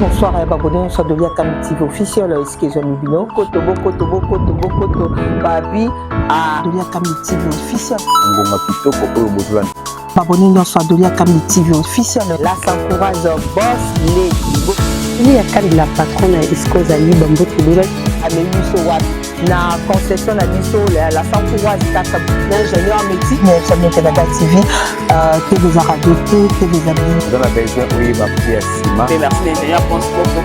Bonsoir et abonné sur de l'Iakam TV officiel. Excusez Mubino, Kotobo, Babi à de l'Iakam TV officiel. Ngoma kitoko oyo bozwana. Abonnez-nous sur de l'Iakam TV officiel. Là, ça encourage boss lady. L'Iakam la patronne Escoza Libambo Toulouse. Amélie Sowat. Na concession la biso la s'encourage kaka l'ingénieur métier mais Canada TV TV Radio TV Zabini. Dans la besoin oui ma prière Sima. Merci l'ingénieur transport.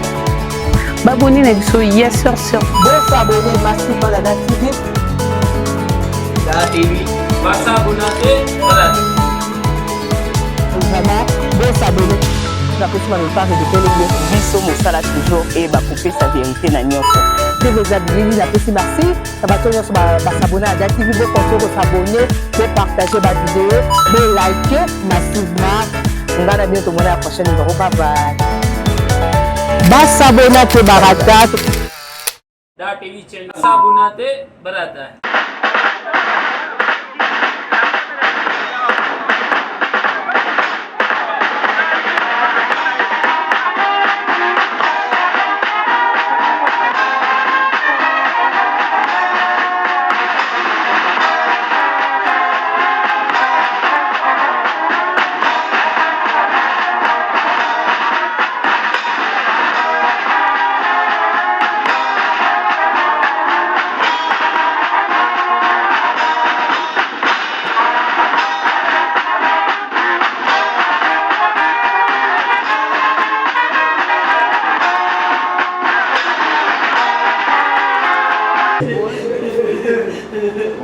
Baboni na biso yes sur. Bon s'abonner massivement Canada TV. La TV. Va s'abonner voilà. Vraiment bon s'abonner. La possible de faire de télévision biso mosala toujours et ba couper sa vérité na nyonso. TV Zabini la petite merci. Ça va tenir sur s'abonner à la TV, vous continuez de s'abonner, de partager ma vidéo, de liker massivement. On va bientôt à la prochaine numéro. Bye bye. Bas s'abonner à Barata. Da TV channel s'abonner Barata.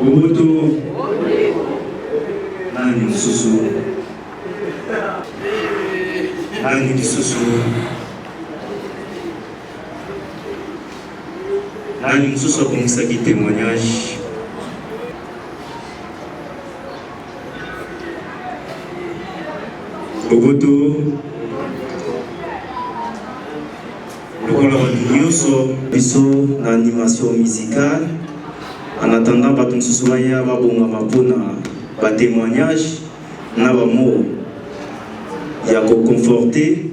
Oboto nani mususu nani kisusu nani mususu akomisaki témoignage Oboto lokola nyonso biso na animation musicale. En attendant, baton susumaya babonga mapona ba témoignage na ba mot ya ko conforter.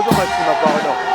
Bonjour Maxime, pardon.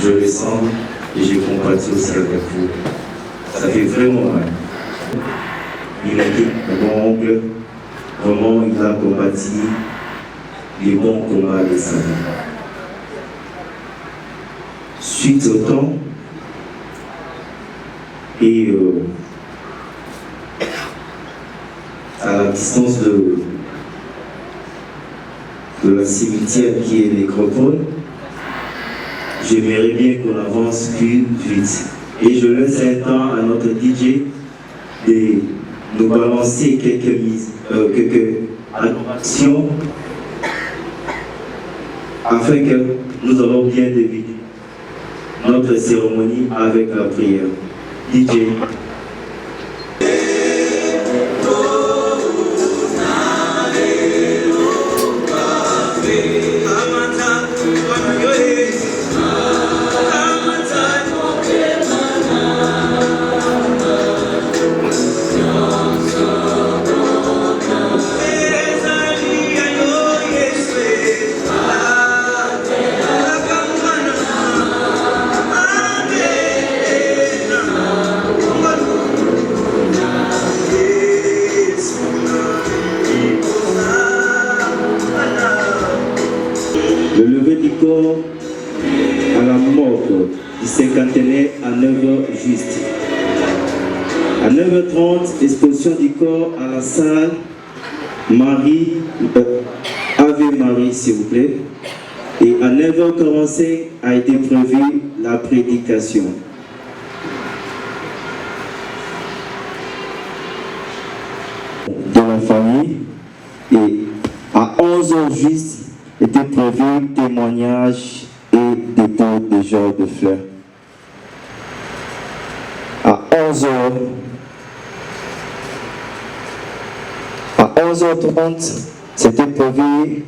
Je le sens et je compatis aussi avec vous. Ça fait vraiment mal. Il a été un bon oncle. Vraiment, il a combattu les bons combats de sa vie. Suite au temps et à la distance de la cimetière qui est nécropole, j'aimerais bien qu'on avance plus vite. Et je laisse un temps à notre DJ de nous balancer quelques actions afin que nous allons bien débuter notre cérémonie avec la prière. DJ. corps à la morgue du cinquantenaire à 9h juste. À 9h30, exposition du corps à la salle Ave Marie, s'il vous plaît. Et à 9h45 a été prévue la prédication. De la famille. Et à 11h juste était prévu témoignage et dépôt de genres de fleurs. À 11h30, c'était prévu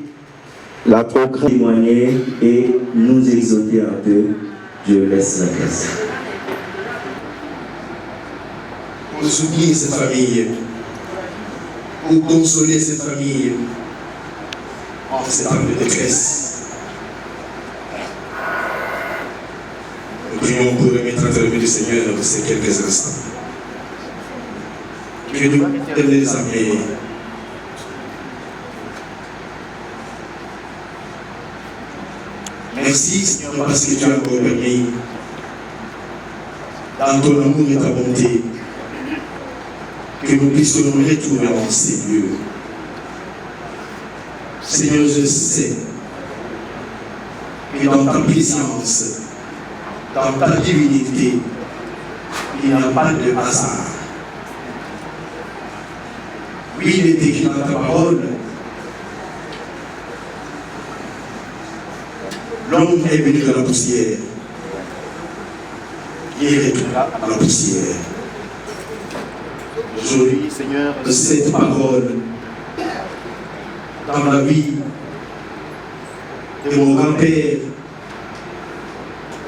la proclamation témoigner et nous exhorter un peu. Je laisse la place. Pour soutenir cette famille, pour consoler cette famille en ces temps de détresse. Nous prions pour remettre entre les mains du Seigneur ces quelques instants. Que nous les amener. Merci Seigneur parce que tu as encore permis, dans ton amour et ta bonté, que nous puissions nous retrouver en ces lieux. Seigneur, je sais que dans ta présence, dans ta divinité, il n'y a pas de hasard. Oui, il est écrit dans ta parole. L'homme est venu de la poussière. Il est retourné à la poussière. Aujourd'hui, Seigneur, cette parole dans la vie de mon grand-père,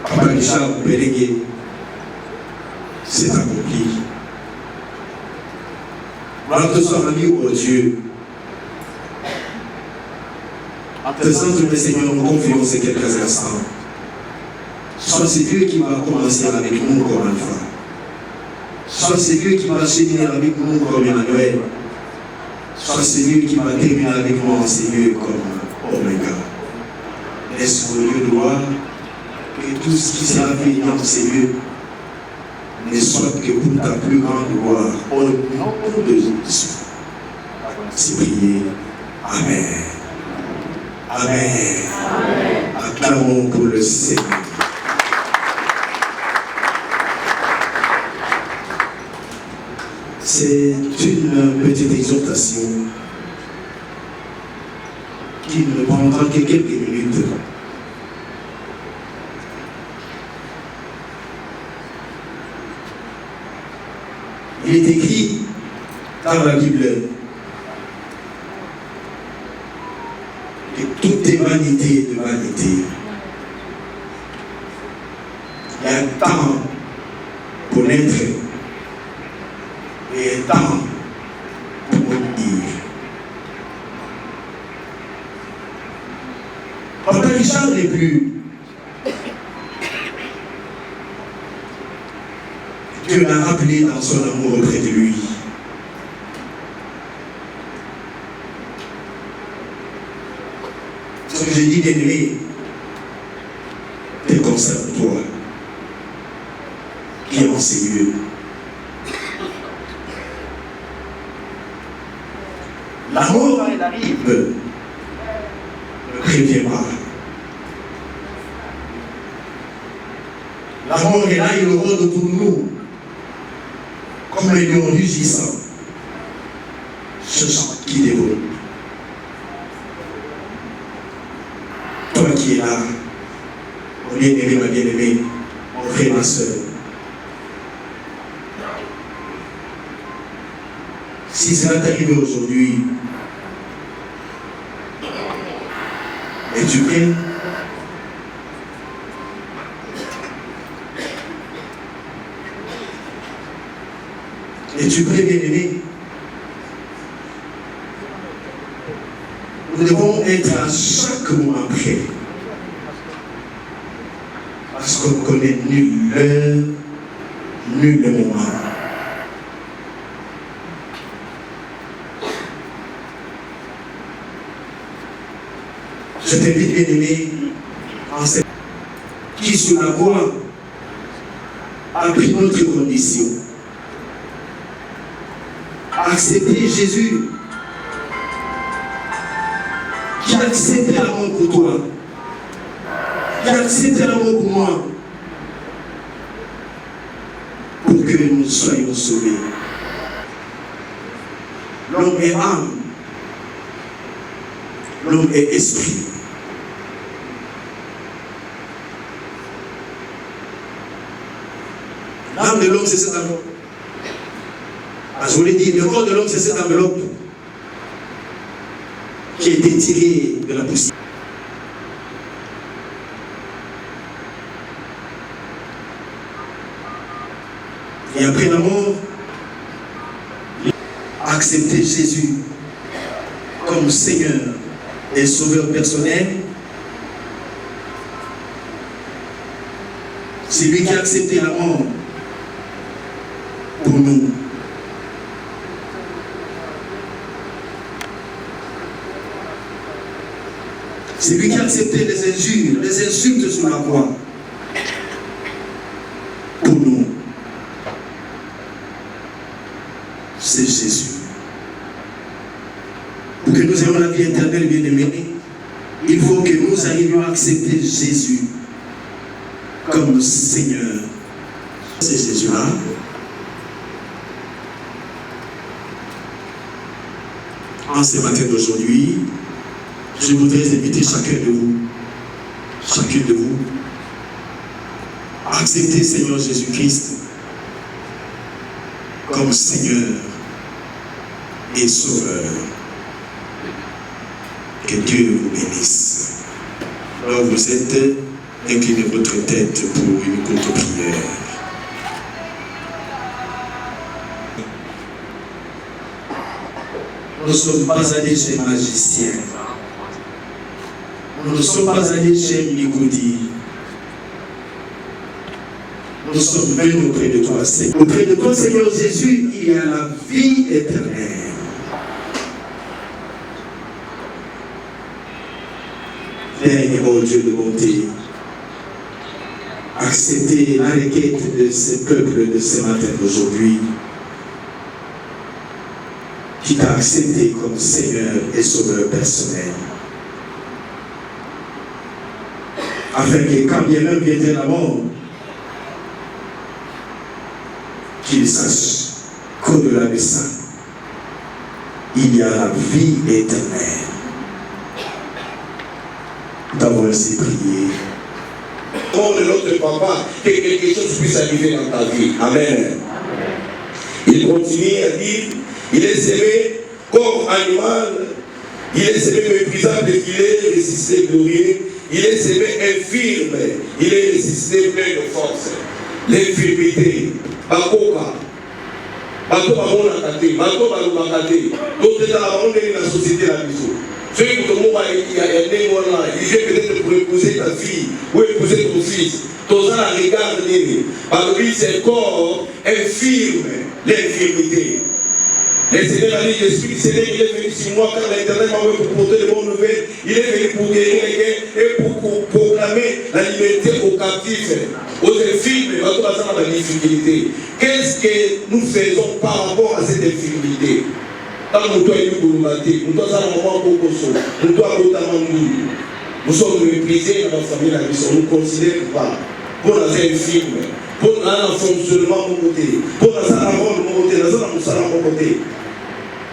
Papa Richard Bélégué, s'est accompli. Gloire te soit rendue, ô Dieu. En te sentant, Seigneur, nous confions ces quelques instants. Soit c'est Dieu qui va commencer avec nous comme Alpha. Soit c'est Dieu qui va cheminer avec nous comme Emmanuel. Soit c'est Dieu qui va terminer avec nous en ces lieux comme Omega. Laisse au lieu de gloire que tout ce qui sera fait dans ces lieux ne soit que pour ta plus grande gloire. Au nom de Jésus. C'est prié. Amen. Amen. Acclamons pour le Seigneur. C'est une petite exhortation qui ne prendra que quelques minutes. Il est écrit dans la Bible que tout est vanité de vanité. Il y a un temps pour naître et un temps pour mourir. Papa Richard n'est plus. Dieu l'a rappelé dans son amour auprès de lui. Ce que j'ai dit d'aimer, te concerne toi, qui est en ces lieux. La mort, elle arrive, ne préviens pas. La mort est là, il rôde autour de nous, comme un lion rugissant, cherchant qui dévore. Toi qui es là, mon bien-aimé, ma bien-aimée, mon frère, ma soeur, si cela t'est arrivé aujourd'hui, es-tu prêt? Es-tu prêt, bien-aimé? Nous devons être à chaque moment prêts. Parce qu'on ne connaît nulle heure, nul moment. Je t'invite, bien-aimé, qui sur la croix a pris notre condition. Accepter Jésus qui a accepté la mort pour toi, qui a accepté la mort pour moi, pour que nous soyons sauvés. L'homme est âme, l'homme est esprit. L'âme de l'homme, c'est cette enveloppe. Je vous l'ai dit, le corps de l'homme, c'est cette enveloppe qui a été tirée de la poussière. Et après la mort, accepter Jésus comme Seigneur et Sauveur personnel. C'est lui qui a accepté la mort pour nous. C'est lui qui a accepté les injures, les insultes sur la croix pour nous. C'est Jésus. Pour que nous ayons la vie éternelle, bien-aimés, il faut que nous arrivions à accepter Jésus comme Seigneur. C'est Jésus-là. En ce matin d'aujourd'hui, je voudrais inviter chacune de vous, à accepter Seigneur Jésus-Christ comme Seigneur et Sauveur. Que Dieu vous bénisse. Alors vous êtes, inclinez votre tête pour une courte prière. Nous ne sommes pas allés chez le magicien. Nous ne sommes pas allés chez Mikoudi. Nous sommes venus auprès de toi, Seigneur. Auprès de toi, Seigneur Jésus, il y a la vie éternelle. Père, oh Dieu de bonté, acceptez la requête de ce peuple de ce matin d'aujourd'hui, qui t'a accepté comme Seigneur et Sauveur personnel. Afin que quand bien même viendrait la mort, qu'il sache qu'au-delà de ça, il y a la vie éternelle. Nous avons ainsi prié. Comme de notre papa, que quelque chose puisse arriver dans ta vie. Amen. Il continue à dire, il est aimé comme animal, il est aimé méprisable, il est ressuscité glorieux, il est aimé infirme, il est ressuscité plein de force. L'infirmité, bakoka, bato bamona kate, bato balobaka te, d'autres dans la monde et la société la biso. Ceux qui te montrent il y a il vient peut-être pour épouser ta fille ou épouser ton fils. Tous la regarde, c'est le corps infirme, l'infirmité. Le Seigneur a dit, l'Esprit du Seigneur, il est venu sur moi quand l'Éternel m'a envoyé pour porter de bonnes nouvelles. Il est venu pour guérir les guerres et pour proclamer la liberté aux captifs, aux infirmes, à toute la difficulté. Qu'est-ce que nous faisons par rapport à cette infirmité? Nous sommes méprisés dans la famille, nous ne considérons pas. Pour nous infirmes, pour un fonctionnement de mon côté, pour nous avoir de mon côté, nous avons mon côté.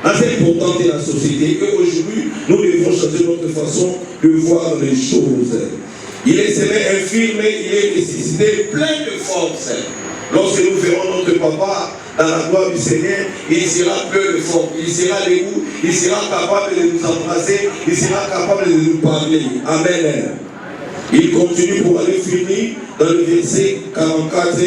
C'est important de la société et aujourd'hui, nous devons changer notre façon de voir les choses. Il est aimé infirme, il est ressuscité plein de force. Lorsque nous verrons notre papa dans la gloire du Seigneur, il sera plein de force, il sera debout, il sera capable de nous embrasser, il sera capable de nous parler. Amen. Il continue pour aller finir dans le verset 44.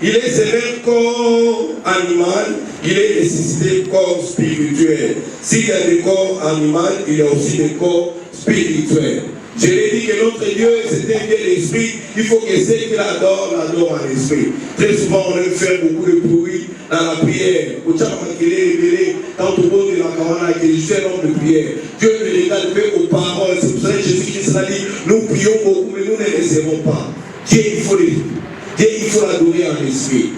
Il est aimé corps animal, il est ressuscité corps spirituel. S'il y a des corps animaux, il y a aussi des corps spirituels. Je l'ai dit que notre Dieu, c'est un Dieu d'esprit. Il faut que ceux qui l'adorent, l'adorent en esprit. Très souvent, on aime faire beaucoup de bruit dans la prière. Quand on pose de la caravane, que je suis un homme de prière. Dieu ne regarde pas aux paroles. C'est pour ça que je Jésus-Christ a dit, nous prions beaucoup, mais nous ne les aimons pas. Dieu, il faut l'adorer en esprit.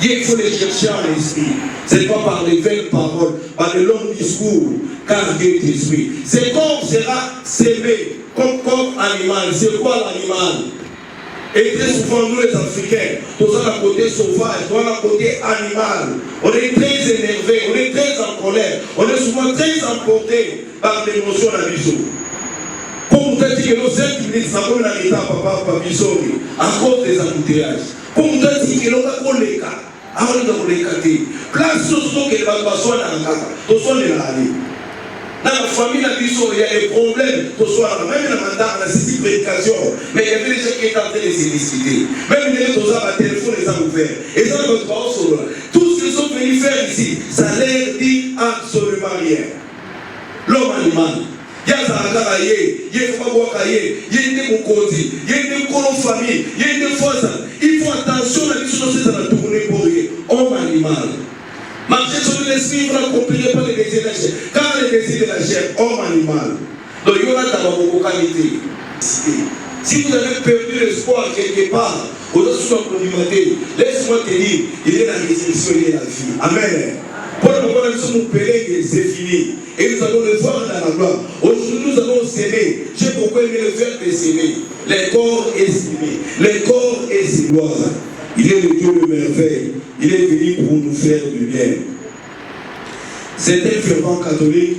Dieu, il faut les chercher en esprit. Ce n'est pas par les vaines paroles, par les longs discours, car Dieu est esprit. Ce corps sera sémé comme corps animal. C'est quoi l'animal? Et très souvent, nous les Africains, tous à côté sauvage, tous à côté animal, on est très énervé, on est très en colère, on est souvent très emporté par l'émotion à l'issue. Pour vous dire que nos 5 minutes, ça va être papa, à cause des embouteillages. Pour vous dire que nous avons les cas, place surtout que les gens soient dans le cas, tous sont les allés. Dans la famille, il y a des problèmes, même dans la mandat, la prédication, mais il y avait des gens qui étaient en train de se discuter. Même les gens qui ont téléphone, les ont ouverts. Et ça, tout ce qu'ils sont venus faire ici, ça leur dit absolument rien. L'homme animal. Il y a Zarakaye, il y a Fabouakaye, il y a des Moukoti, il y a des colons famille, il y a des forces. Il faut attention à ce que c'est la tournée pour eux. Homme animal. Marcher sur l'esprit, vous n'accomplirez pas les désirs de la chair. Car les désirs de la chair, homme animal. Donc il y aura ta qualité. Si vous avez perdu l'espoir quelque part, vous êtes sous la communauté, laisse-moi te dire, il est la résurrection, il est la vie. Amen. Pour le moment, nous sommes pérés, c'est fini. Et nous allons le voir dans la gloire. Aujourd'hui, nous allons s'aimer. J'ai beaucoup aimé le faire de s'aimer. Le corps est s'aimer. Le corps est ses gloires. Il est le Dieu de merveille. Il est venu pour nous faire du bien. C'est un fervent catholique.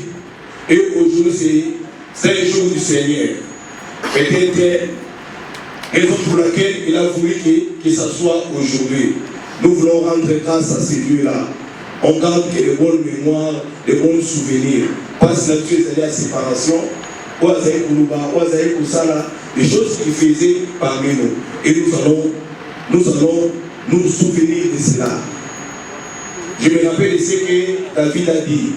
Et aujourd'hui, c'est le jour du Seigneur. Peut-être raison pour laquelle il a voulu que ça soit aujourd'hui. Nous voulons rendre grâce à ces dieux-là. On garde que de bonnes mémoires, de bons souvenirs. Parce que la Dieu est allé à séparation, Oazaï Koulouba, Oazaï Koussala, des choses qu'il faisait parmi nous. Et nous allons nous souvenir de cela. Je me rappelle de ce que David a dit.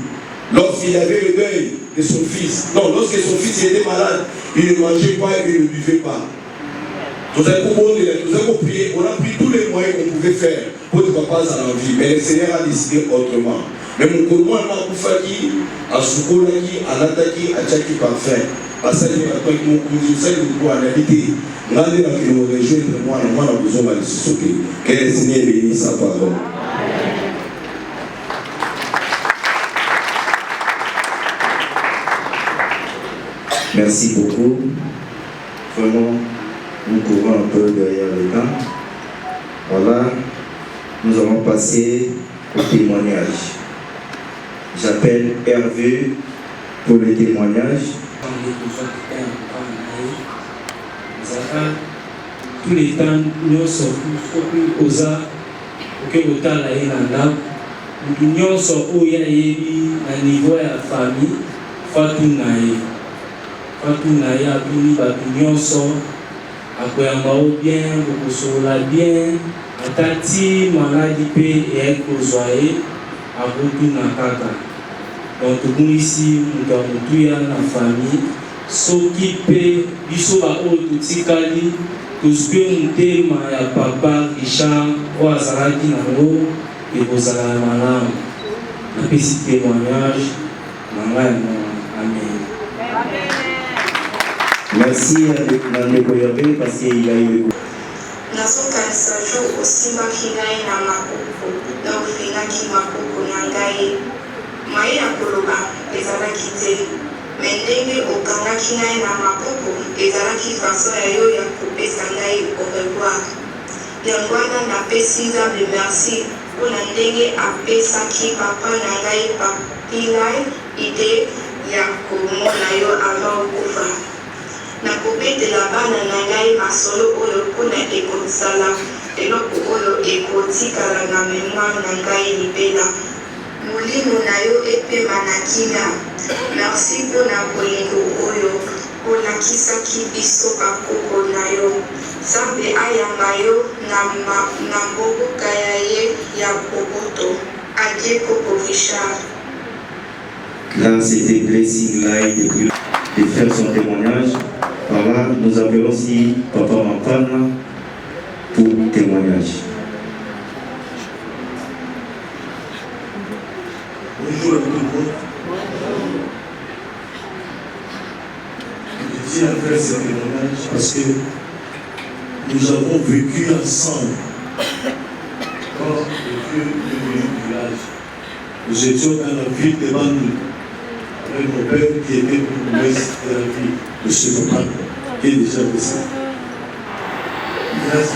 Lorsqu'il avait le deuil de son fils, non, lorsque son fils était malade, il ne mangeait pas et il ne buvait pas. Nous avons prié, on a pris tous les moyens qu'on pouvait faire pour ne pas passer à l'envie. Mais le Seigneur a décidé autrement. Mais mon courant a Koufaki, à Soukolaki, à Nataki, à Tchaki parfait. À ça, il y a un peu de mon cousin, ça, il doit en habiter. Regardez là que nous rejoignons, moi, on a besoin de se sauver. Que le Seigneur bénisse sa parole. Merci beaucoup. Vraiment, nous courons un peu derrière le temps. Voilà, nous allons passer au témoignage. J'appelle Hervé pour le témoignage. Tous les temps, nous sommes aux arts, que le temps est là. Nous sommes au niveau de la famille, Fatou Naya, Fatou sommes akoyamba bien, kokosola bien, atati maladi pe et kozoaye abotu na kaka. Donc ici mutu amutuya na famille, soki pe biso ba oyo totikali tozwi motema ya papa Richard oyo azalaki nango ekozala malamu. Napesi témoignage na ngai amen. Merci à Ndeko Hervé parce qu'il a eu. nazokanisa jo osimbaki ngai na maboko na ofingaki maboko na ngai mai ya koloba ezalaki te me ndenge okangaki ngai na maboko ezalaki faso ya yo ya kopesa ngai au revoir. Yango wana napesi nzambe merci mpona ndenge apesaki papa na ngai papilai ide ya komona yo avant okufa. nakobetela bana na ngai masolo oyo mpona ekozala eloko oyo ekotikala na memoire na ngai libela. molimo na yo epema na kimia. merci mpona bolingo oyo olakisaki biso bakoko na yo. nzambe ayamba yo na mboboka ya ye ya boboto. adie koko Richard. Là, c'était Blessing Light de faire son témoignage. Voilà, nous appelons aussi Papa Mampana pour témoignage. Bonjour à tout le monde. tiens à faire ce témoignage parce que nous avons vécu ensemble. Quand le vieux est venu du village, nous étions dans la ville de Bandou, avec mon père qui était pour l'ouest de la ville de Sénopan, qui est déjà décédé.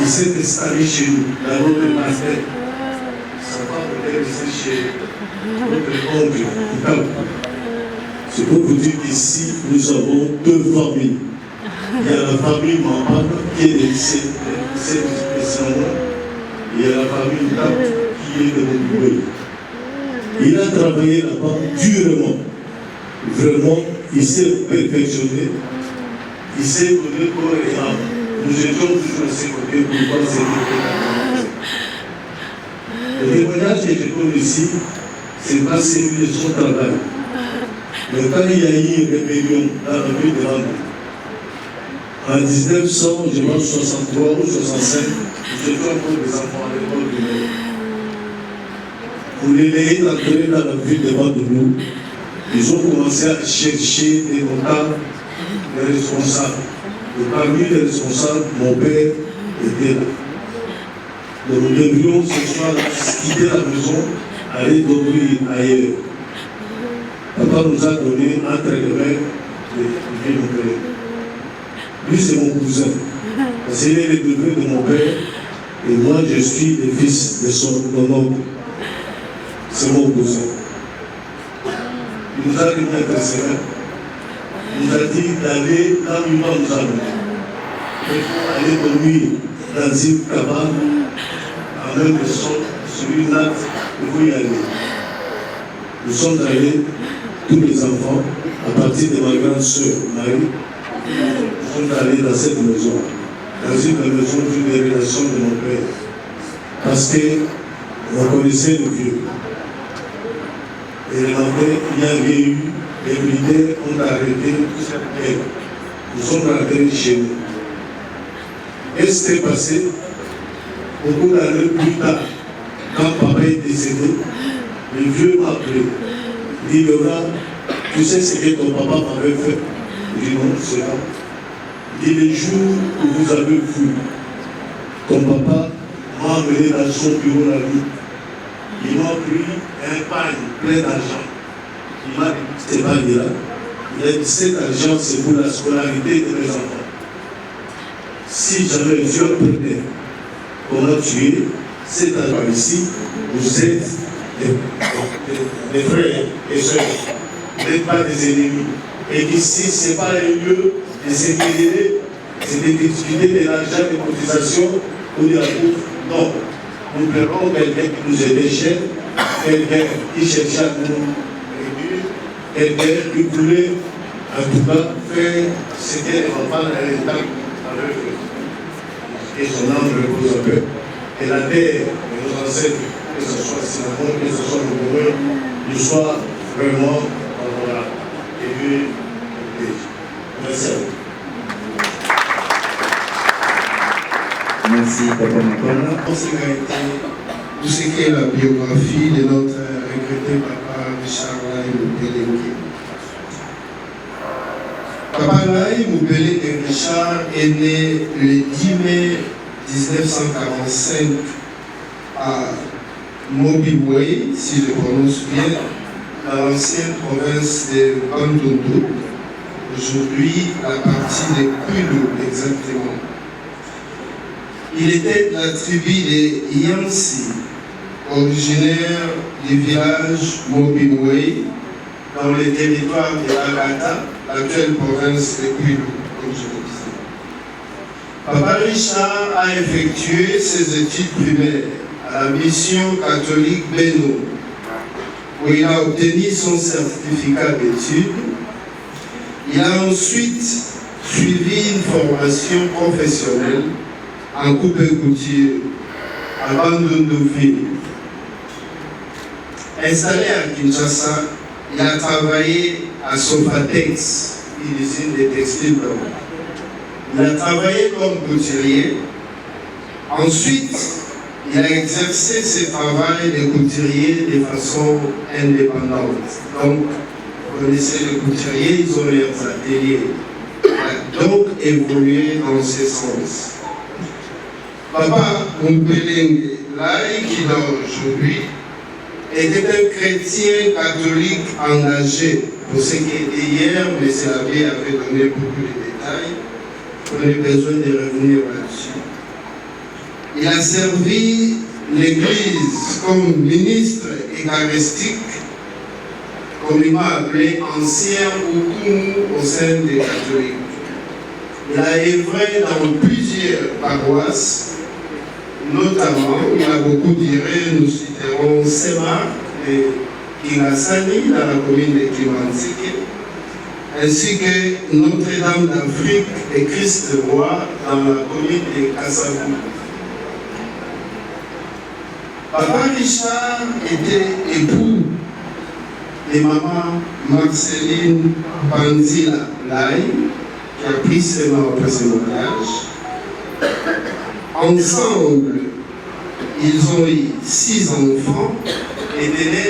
Il s'est installé chez nous, dans notre pasteur. Sa femme était restée chez notre oncle. C'est pour vous dire qu'ici, nous avons deux familles. Il y a la famille Maman qui est décédée spécialement. Il y a la famille Tap qui est de Mouboué. Il a travaillé là-bas durement. Vraiment, il s'est perfectionné. Il s'est donné corps et âme. Nous étions toujours à ses côtés pour voir ses témoignages. Le témoignage que je donne ici, c'est pas celui de son travail. Mais quand il y a eu une rébellion dans la ville de Bandou, en 1963 ou 65, nous étions encore des enfants à l'école de l'État. Pour les layer d'entrer dans la ville de Bandou, ils ont commencé à chercher des notables, des responsables. Et parmi les responsables, mon père était là. Donc nous devions ce soir quitter la maison, aller dormir ailleurs. Papa nous a donné entre les mains de mon père. Lui, c'est mon cousin. Parce qu'il est le neveu de mon père. Et moi, je suis le fils de mon oncle. C'est mon cousin. Il nous a donné entre ses mains. Il nous a dit d'aller là où il nous a amené. Il faut aller dormir dans une cabane, en même sol, sur une natte, il faut y aller. Nous sommes allés, tous les enfants, à partir de ma grande sœur Marie, nous sommes allés dans cette maison, dans une maison d'une des relations de mon père. Parce qu'on connaissait le vieux. Et le matin, il y avait eu, les militaires ont arrêté et nous sommes rentrés chez nous. Et ce qui s'est passé, beaucoup d'années plus tard, quand papa est décédé, le vieux m'a appelé. Il dit, Laura, tu sais ce que ton papa m'avait fait? Je dis, non, c'est pas. Il dit, le jour où vous avez vu, ton papa m'a amené dans son bureau la nuit. Il m'a pris un pagne plein d'argent. Il m'a dit, c'est pas là. Il a dit, cet argent, c'est pour la scolarité de mes enfants. Si jamais Dieu prenait qu'on a tué, cet argent ici, vous êtes des frères et sœurs. Vous n'êtes pas des ennemis. Et qu'ici, ce n'est pas un lieu de s'équilibrer, c'est de discuter de l'argent de cotisation ou de la bouffe. Non. Nous prenons quelqu'un qui nous aidait cher, quelqu'un qui cherchait à nous réduire, quelqu'un qui voulait, en tout cas, faire ce que les enfants avaient fait. Et son âme repose un peu. Et la terre de nos ancêtres, que ce soit Cinnamon, que ce soit le Bourreau, nous soit vraiment favorable. Et Dieu nous protège. Merci à vous. Merci, Papa Makona. On s'est arrêté tout ce qui est la biographie de notre regretté papa Richard Lai Moubele. Papa Lai Moubele de Richard est né le 10 mai 1945 à Mobiboué, si je prononce bien, dans l'ancienne province de Bandundu, aujourd'hui la partie de Kwilu exactement. Il était de la tribu de Yansi, originaire du village Mobiboué, dans le territoire de Agata, l'actuelle province de Kwilu, comme je le disais. Papa Richard a effectué ses études primaires à la mission catholique Beno, où il a obtenu son certificat d'études. Il a ensuite suivi une formation professionnelle en coupe et couture à Bandundu-Ville. Installé à Kinshasa, il a travaillé à Sofatex, une usine de textiles. Il a travaillé comme couturier. Ensuite, il a exercé ce travail de couturier de façon indépendante. Donc, vous connaissez les couturiers, ils ont leurs ateliers. donc évoluer dans ce sens. Papa Mumbelenge Lai, qui dort aujourd'hui, était un chrétien catholique engagé pour ce qui était hier, mais c'est la vie avait donné beaucoup de détails. On a besoin de revenir là-dessus. Il a servi l'Église comme ministre eucharistique, communément appelé ancien Okumu au sein des catholiques. Il a œuvré dans plusieurs paroisses, notamment, il a beaucoup diré, nous citerons Sema et Kingasani dans la commune de Kimantike, ainsi que Notre-Dame d'Afrique et Christ Roi dans la commune de Kassavou. Papa Richard était époux de maman Marceline Banzila Lai, qui a pris ses mains après ce mariage. Ensemble, ils ont eu 6 enfants et donné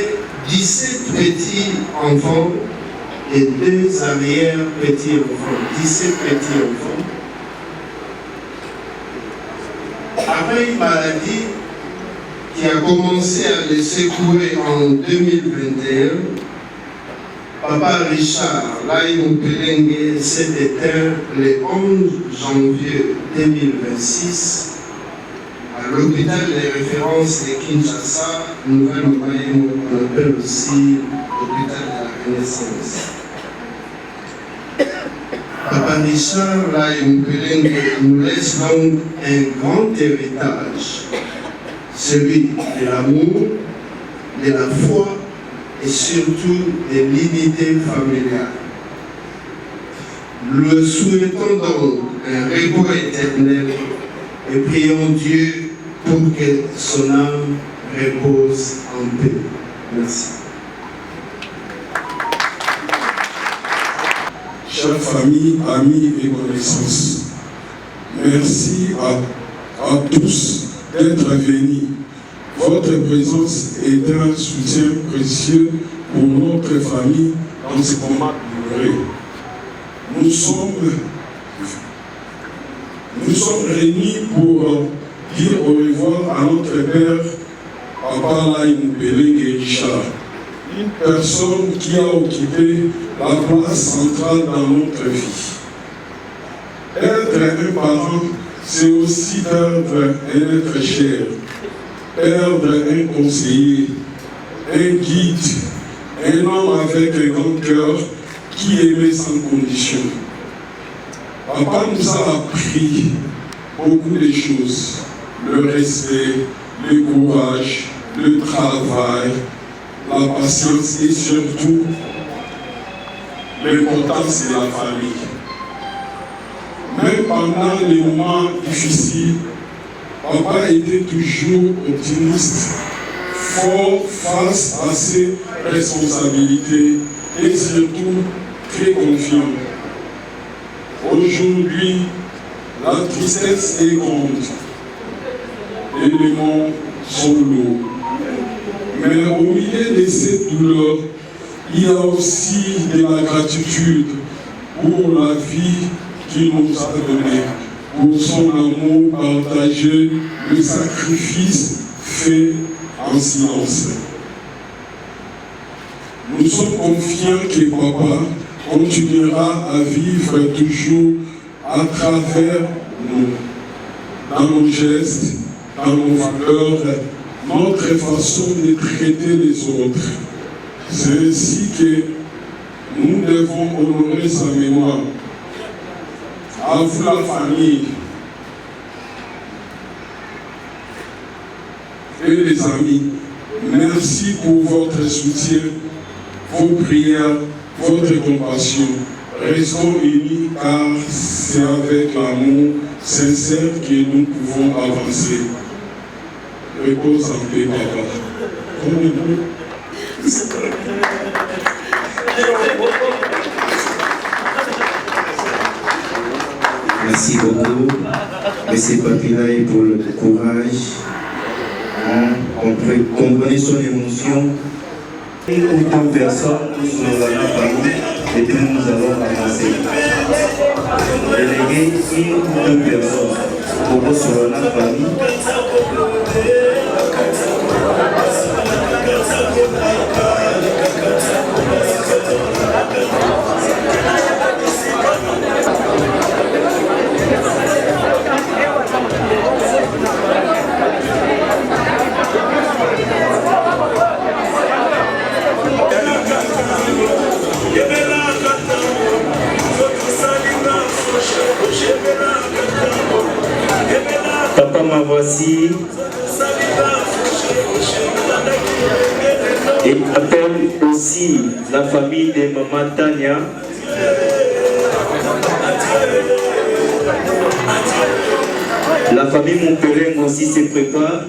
17 petits-enfants et 2 arrière-petits-enfants. 17 petits-enfants. Après une maladie qui a commencé à les secouer en 2021, Papa Richard Lai Mumbelenge s'est éteint le 11 janvier 2026 à l'hôpital de référence de Kinshasa, Nouvelle-Moyenne, qu'on appelle aussi l'hôpital de la Renaissance. Papa Richard Lai Mumbelenge nous laisse donc un grand héritage, celui de l'amour, de la foi et surtout de l'unité familiale. Le souhaitons donc un repos éternel et prions Dieu pour que son âme repose en paix. Merci. Chers familles, amis et connaissances, merci à tous d'être venus. Votre présence est un soutien précieux pour notre famille dans ce combat douloureux. Nous sommes réunis pour dire au revoir à notre père, Papa Lai Mumbelenge Richard, une personne qui a occupé la place centrale dans notre vie. Être un parent, c'est aussi perdre un être cher, perdre un conseiller, un guide, un homme avec un grand cœur qui aimait sans condition. Papa nous a appris beaucoup de choses, le respect, le courage, le travail, la patience et surtout l'importance de la famille. Même pendant les moments difficiles, Papa était toujours optimiste, fort face à ses responsabilités et surtout très confiant. Aujourd'hui, la tristesse est grande et les mots sont lourds. Mais au milieu de cette douleur, il y a aussi de la gratitude pour la vie qu'il nous a donnée, pour son amour partagé, le sacrifice fait en silence. Nous sommes confiants que Papa continuera à vivre toujours à travers nous, dans nos gestes, dans nos valeurs, notre façon de traiter les autres. C'est ainsi que nous devons honorer sa mémoire. À vous la famille et les amis, merci pour votre soutien, vos prières, votre compassion. Restons unis car c'est avec l'amour sincère que nous pouvons avancer. Repose en paix, Papa. Merci beaucoup, M. Papinaï, pour le courage. Comprenez son émotion. Et autant de personnes, tous nos amis, et puis nous allons avancer. Déléguer une ou deux personnes pour sur la famille. Papa ma voici et appelle aussi la famille de Maman Tania. La famille Montpellier aussi se prépare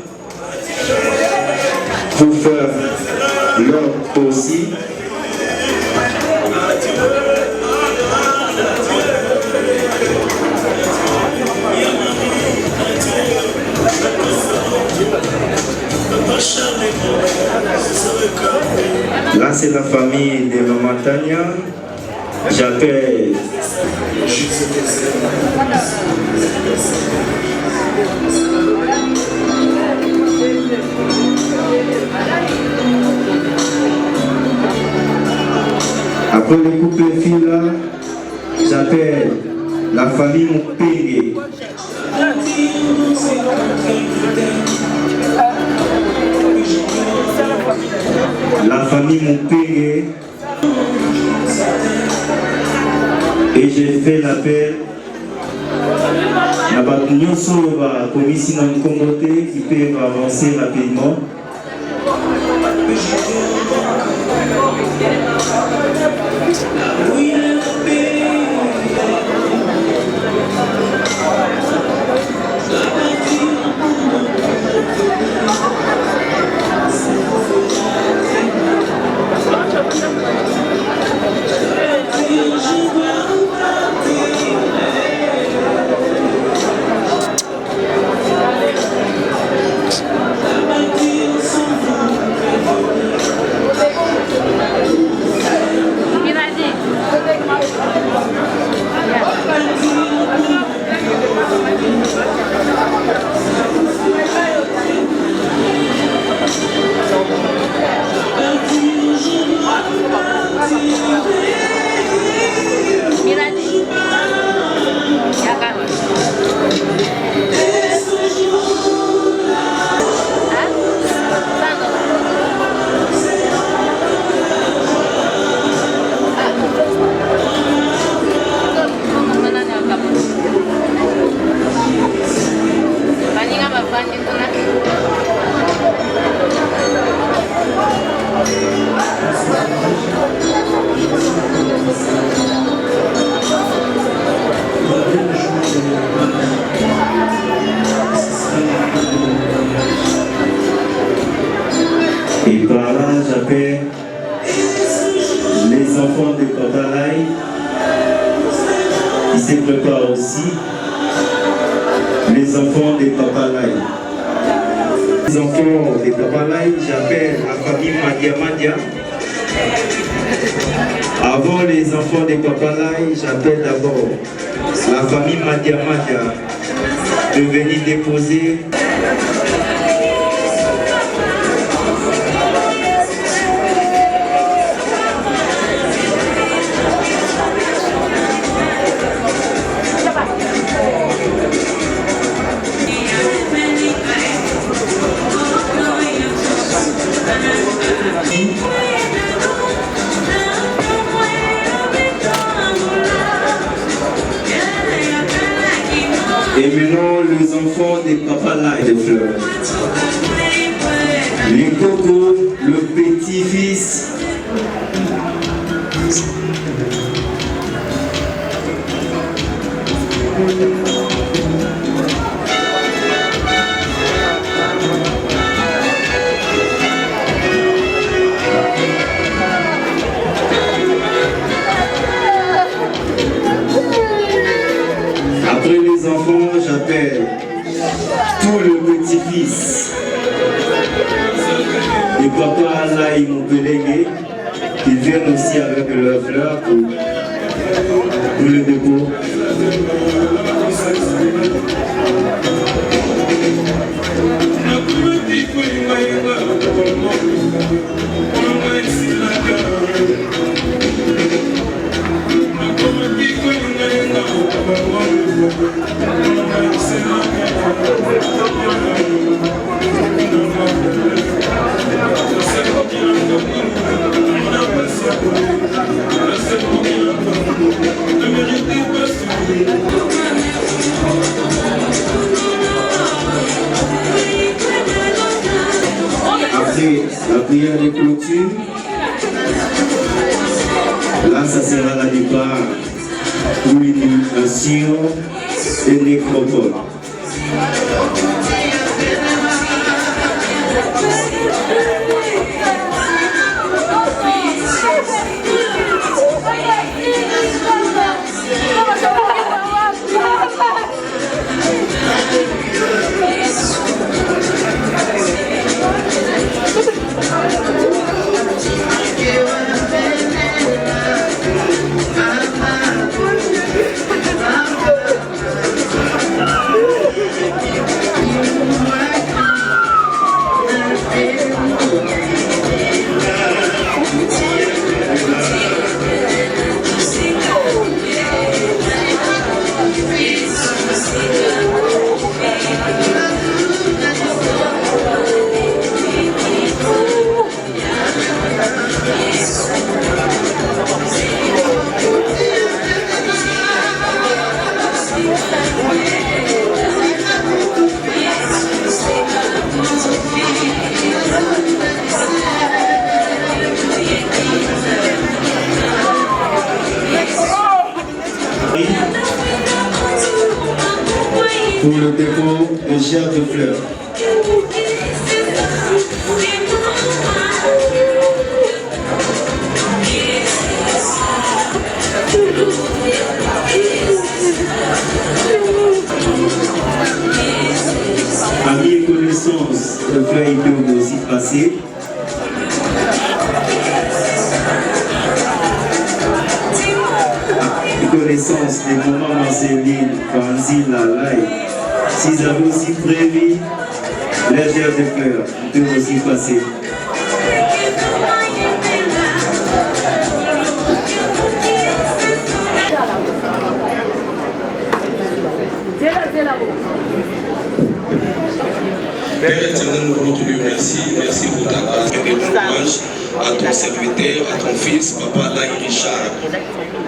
pour faire leur aussi. Là, c'est la famille de Maman Tania. J'appelle après le couple de filles là, j'appelle la famille Montpellier. La famille Montpellier. Et j'ai fait l'appel à Bakunyoso, la commission de communauté qui peut avancer rapidement. Et par là, j'appelle les enfants de Papa Lai qui se préparent aussi. Les enfants de Papa Lai. Les enfants de Papa Lai, j'appelle la famille Madia Madia. Avant les enfants de Papa Lai, j'appelle d'abord la famille Madia Madia de venir déposer. Et maintenant, les enfants des Papa Lai de fleurs. Les cocos, le petit-fils. Après les enfants, j'appelle tout le petit-fils de Papa Lai Montpellier qui viennent aussi avec leurs fleurs pour Pour le dépôt. Après la prière de clôture, là ça sera la départ pour l'initiation et nécropole. Pour le dépôt de chair de fleurs. Amis et connaissances, le fleurs peuvent aussi passer. Connaissance des moments Marceline, Fanzine, Lalaï. S'ils avaient aussi prévu légère de fleurs, ils peuvent aussi passer. Père éternel, nous voulons te dire merci. Merci pour ta grâce et de l'hommage à ton serviteur, à ton fils, Papa Lai Richard.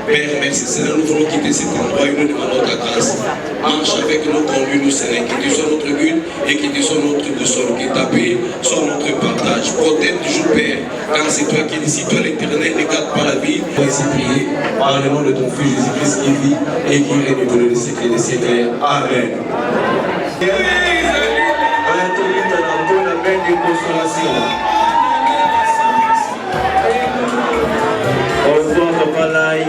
Père, merci Seigneur, nous voulons quitter cet endroit et nous demandons ta grâce. Marche avec nous, conduis-nous Seigneur, que tu sois notre but et que tu sois notre boussole, que ta paix soit notre partage. Protège toujours Père, car c'est toi qui décides, toi l'éternel, ne garde pas la vie. Pour ainsi prier par le nom de ton Fils Jésus-Christ qui vit et qui règne pour le siècle des siècles. Amen. De consolation. Au revoir Papa Lai,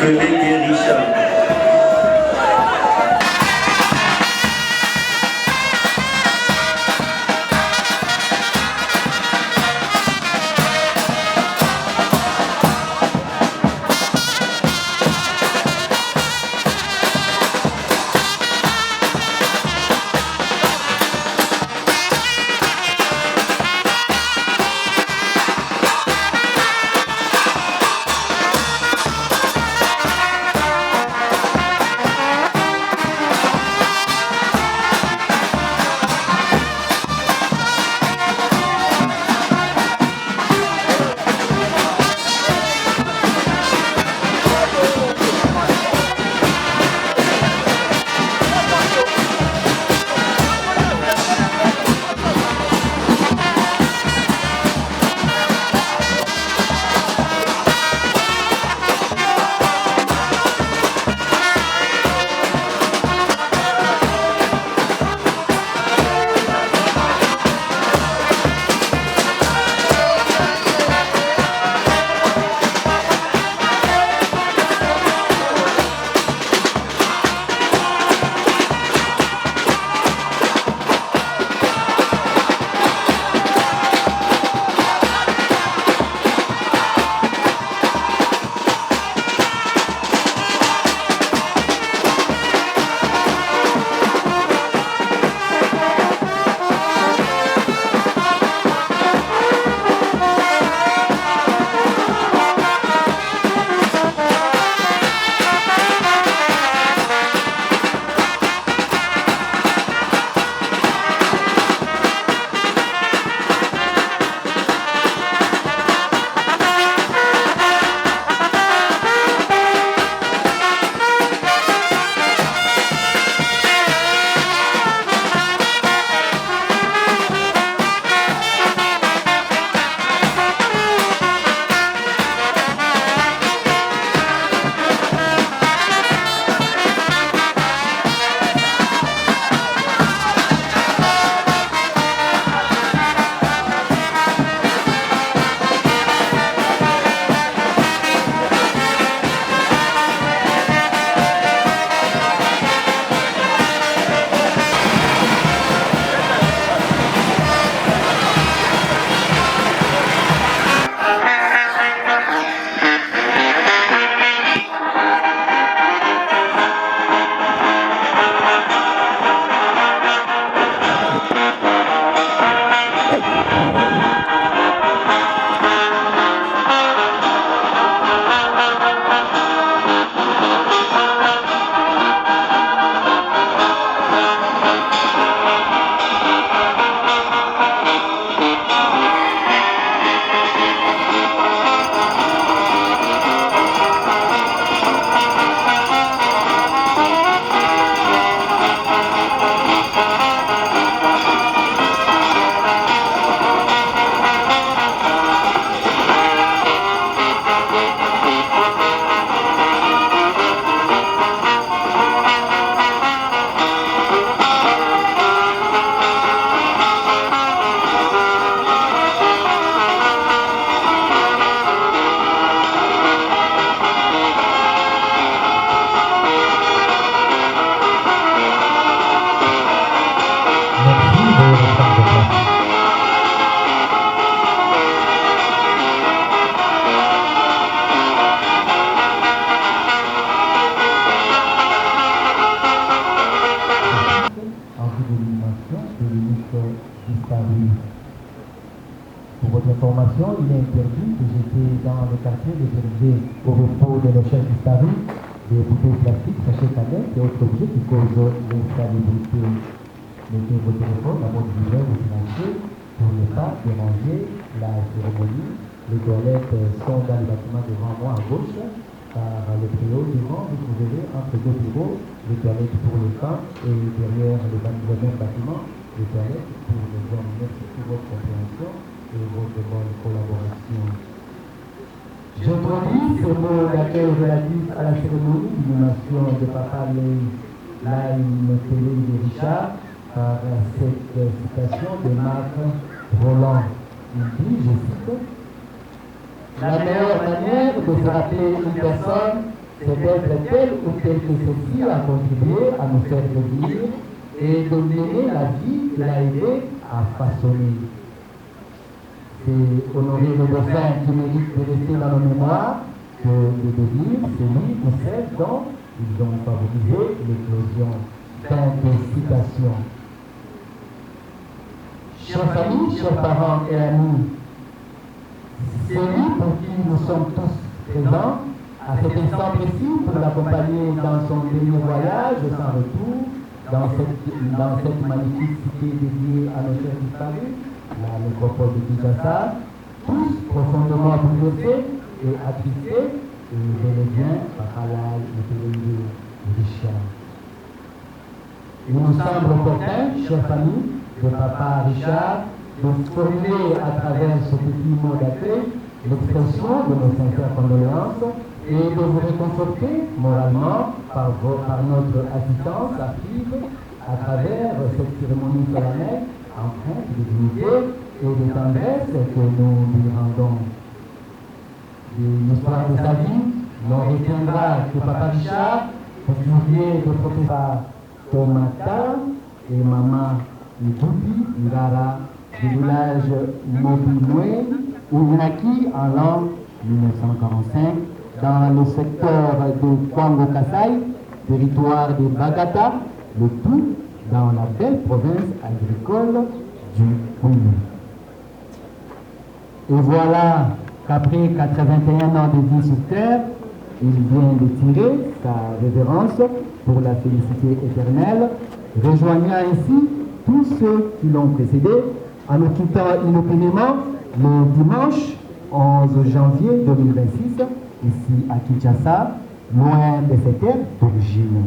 que les Richard. Marc disparu. Pour votre information, il est interdit que j'étais dans le quartier réservé au repos de nos chefs disparus, des bouteilles plastiques, sachets canettes et autres objets qui causent l'insalubrité. Mettez vos téléphones à votre viseur ou financier pour ne pas déranger la cérémonie. Les toilettes sont dans le bâtiment devant moi à gauche, par le préau devant, vous trouverez entre deux bureaux les toilettes pour les femmes et derrière le même bâtiment, les toilettes pour les hommes. Merci pour votre compréhension et votre bonne collaboration. Je produis ce mot d'accueil relatif à la cérémonie d'inhumation de Papa Laïm Télé de Richard par cette citation de Marc Roland. Il dit, je cite, la meilleure manière de se rappeler une personne, c'est d'être tel ou tel que ceci a contribué à nous faire vivre et de mener la vie qu'il a aidé à façonner. C'est honorer le dauphin qui mérite de rester dans nos mémoires que de devenir celui ou celle dont ils ont favorisé l'éclosion. Fin de citation. Chers familles, chers parents et amis, celui pour qui nous sommes tous présents, à cet instant précis, pour l'accompagner dans son dernier voyage sans retour, dans cette magnifique cité dédiée à nos chers disparus, la métropole de Kinshasa, tous profondément bouleversés et attristés, et bel et bien par Alain et Richard. Il nous semble opportun, chers familles, de Papa Richard, de formuler à travers ce petit mot d'accueil l'expression de nos sincères condoléances et de vous réconforter moralement par notre assistance active à travers cette cérémonie solennelle empreinte de dignité et de tendresse que nous lui rendons. L'histoire de sa vie, l'on retiendra que Papa Richard, fusillé de professeur Tomata et Maman Ndoubi Ngara, du village Mobimoué, où il naquit en l'an 1945 dans le secteur de Kwango-Kassai, territoire de Bagata, le tout dans la belle province agricole du Kwilu. Et voilà qu'après 81 ans de vie sur terre, il vient de tirer sa révérence pour la félicité éternelle, rejoignant ainsi tous ceux qui l'ont précédé en nous quittant inopinément le dimanche 11 janvier 2026, ici à Kinshasa, loin de ses terres d'origine.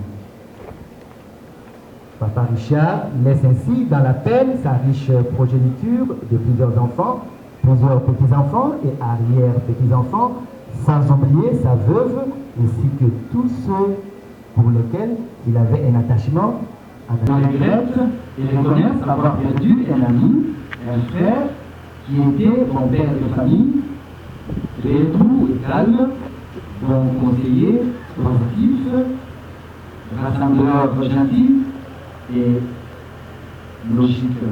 Papa Richard laisse ainsi dans la peine sa riche progéniture de plusieurs enfants, plusieurs petits-enfants et arrière-petits-enfants, sans oublier sa veuve ainsi que tous ceux pour lesquels il avait un attachement. On regrette et reconnaît avoir perdu un ami, un frère qui était mon père de famille, très doux et calme, bon conseiller, positif, rassembleur gentil et logique.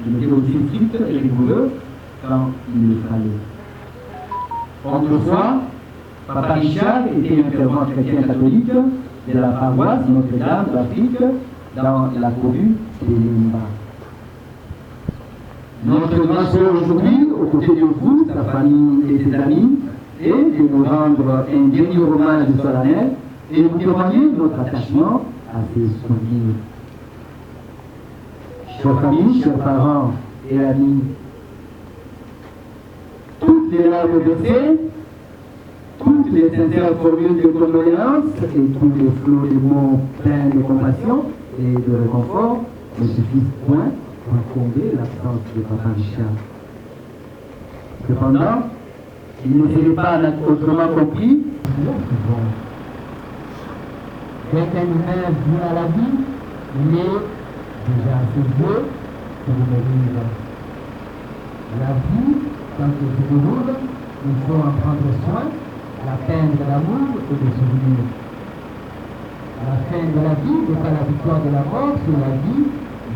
Il était aussi strict et rigoureux quand il le fallait. Autrefois, Papa Richard était un fervent chrétien catholique de la paroisse Notre-Dame d'Afrique dans la commune de Limba. Notre grand soeur aujourd'hui, aux côtés de vous, sa famille et ses amis, est de nous rendre un dernier hommage solennel et vous témoigner notre attachement à ses souvenirs. Chers familles, chers parents et amis, toutes les larmes versées, toutes les sincères formules de condoléances et tous les flots de mots pleins de compassion et de réconfort ne suffisent point pour combler l'absence de Papa Richard. Cependant, il ne serait pas autrement compris. Dès qu'un humain vient à la vie, il est déjà assez vieux pour mourir. La vie, quand elle se déroule, il faut en prendre soin, la peine de l'amour et des souvenirs. La fin de la vie n'est pas la victoire de la mort sur la vie,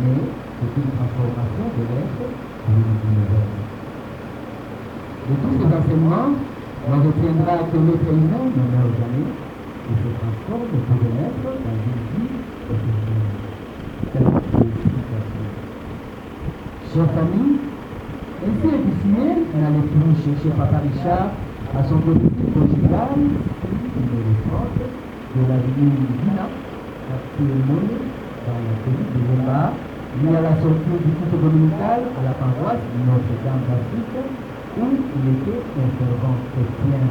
mais c'est une transformation de l'être pour une vie nouvelle. De tous ces enseignements, on retiendra que l'être humain ne meurt jamais et se transforme pour naître dans une vie quotidienne. chère famille, ainsi épicier, on allait plus chercher Papa Richard à son domicile conjugal, numéro 30, de l'avenue Guina, à Piémont, dans la commune de Lomba, mis à la sortie du culte dominical à la paroisse Notre-Dame d'Afrique, où il était un fervent chrétien.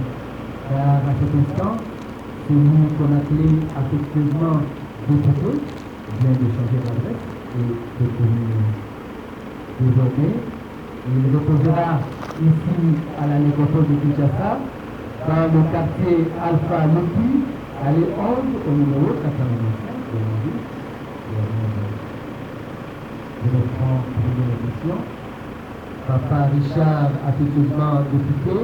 Car à cet instant, celui qu'on appelait affectueusement député vient de changer d'adresse et de commune. Désormais, il reposera ici à la nécropole de Kinshasa, dans le quartier Alpha Lopi, allée 11 au numéro 85 de la rue. Je reprends première édition. Papa Richard, affectueusement député,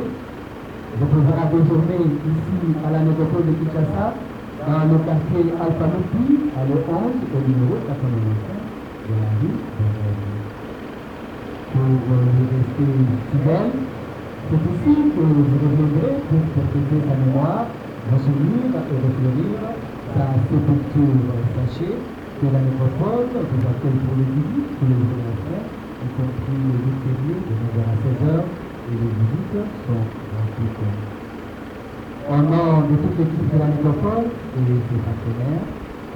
reposera désormais ici à la nécropole de Kinshasa, dans le quartier Alpha Lopi, allée 11 au numéro 85 de la rue. Pour lui rester fidèle, c'est ici que je reviendrai pour perpétuer sa mémoire, ressouvir et refleurir sa sépulture. Sachez que la nécropole vous accueille pour le visite tous les jours de la semaine, y compris les jours fériés de 9h à 16h, et les visites sont gratuites. Au nom de toute l'équipe de la nécropole et ses partenaires,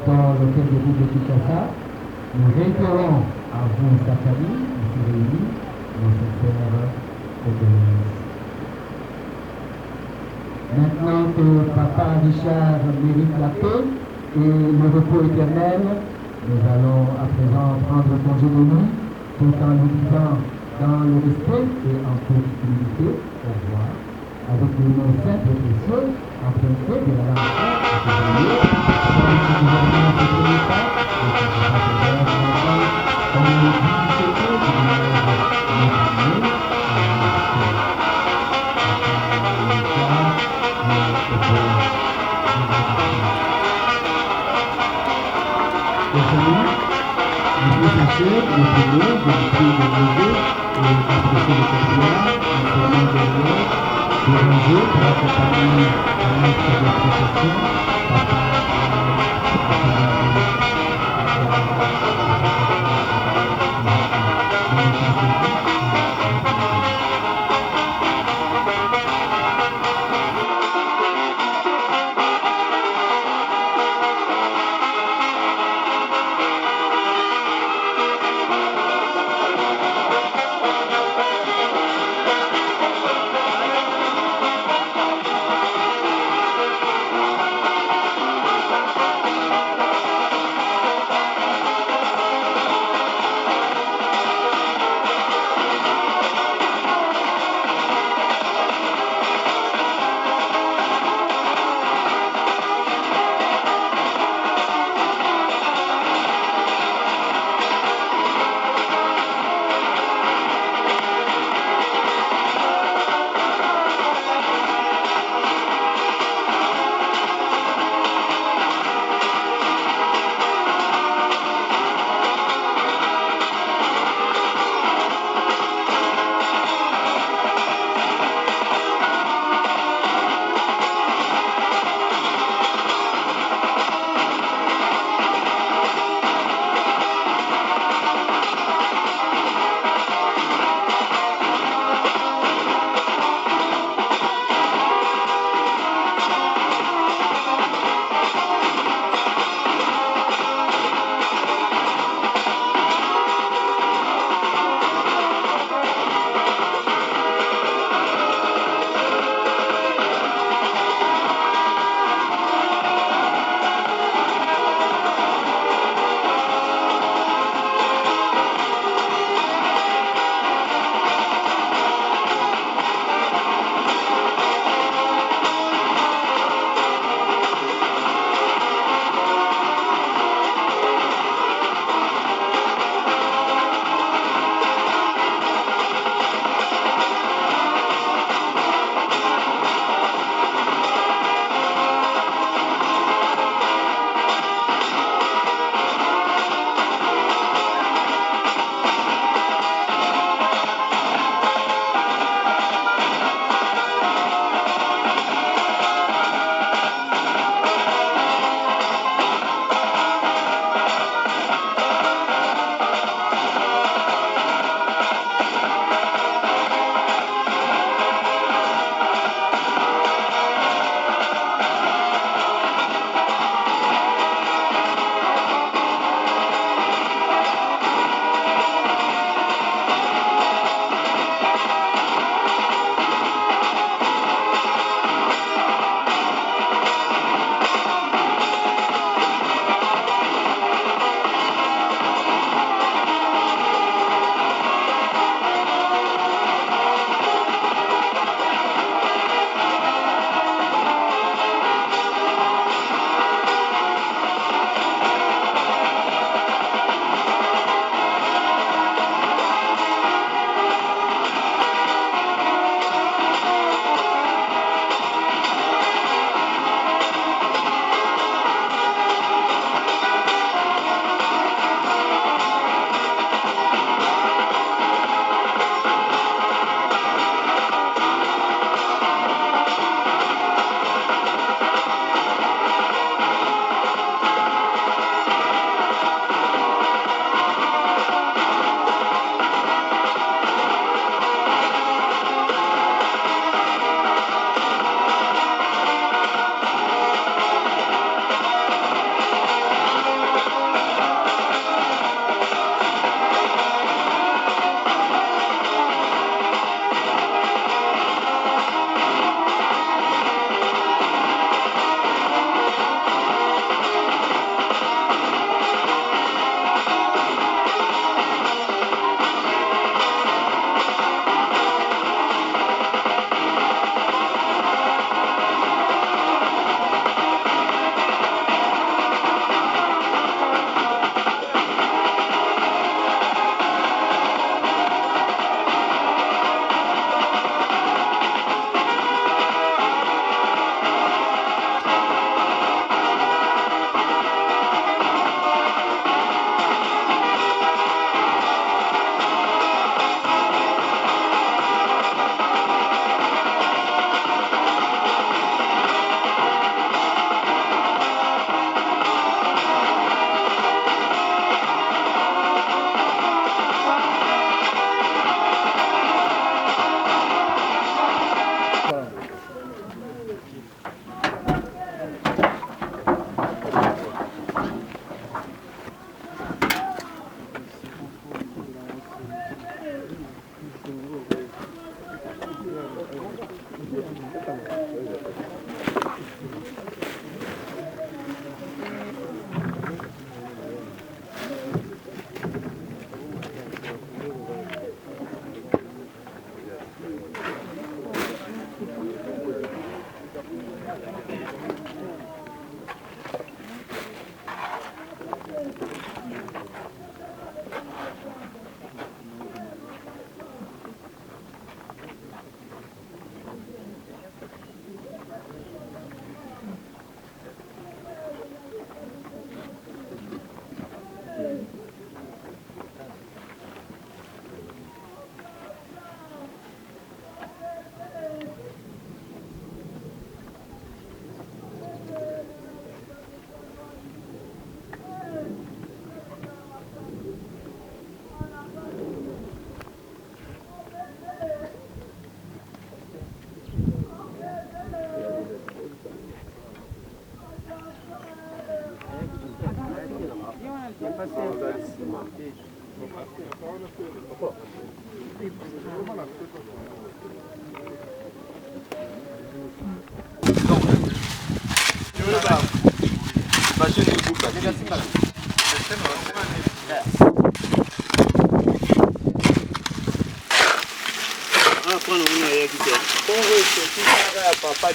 dans l'hôtel de ville de Kinshasa, nous réitérons à vous, sa famille, ici réunis, nos sincères condoléances. Maintenant que Papa Richard mérite la paix et le repos éternel, nous allons à présent prendre congé de lui, tout en lui disant dans le respect et en toute humilité, au revoir, avec des mots simples et précieux, empruntés de la langue dans le gouvernement de l'État, et qui sera comme le dit Papa